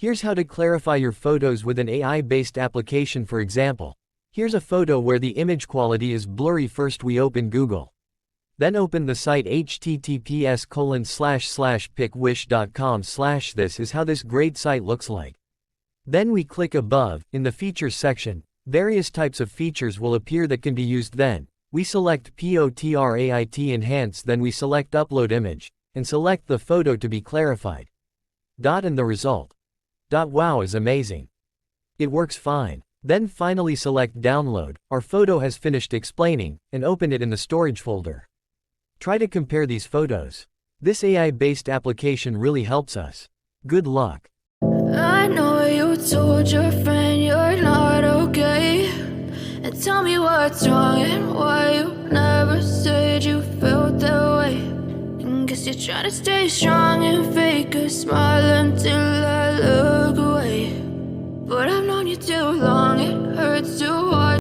Here's how to clarify your photos with an AI-based application. For example, here's a photo where the image quality is blurry. First we open Google. Then open the site https://pickwish.com/ This is how this great site looks like. Then we click above. In the features section, various types of features will appear that can be used. Then we select portrait enhance, then we select upload image, and select the photo to be clarified. And the result. Wow, is amazing. It works fine. Then finally select download. Our photo has finished explaining, and open it in the storage folder. Try to compare these photos. This AI-based application really helps us. Good luck. I know you told your friend you're not okay, and tell me what's wrong and why you never said you felt that way. And guess you're trying to stay strong and fake a smile until I look away. But I've known you too long.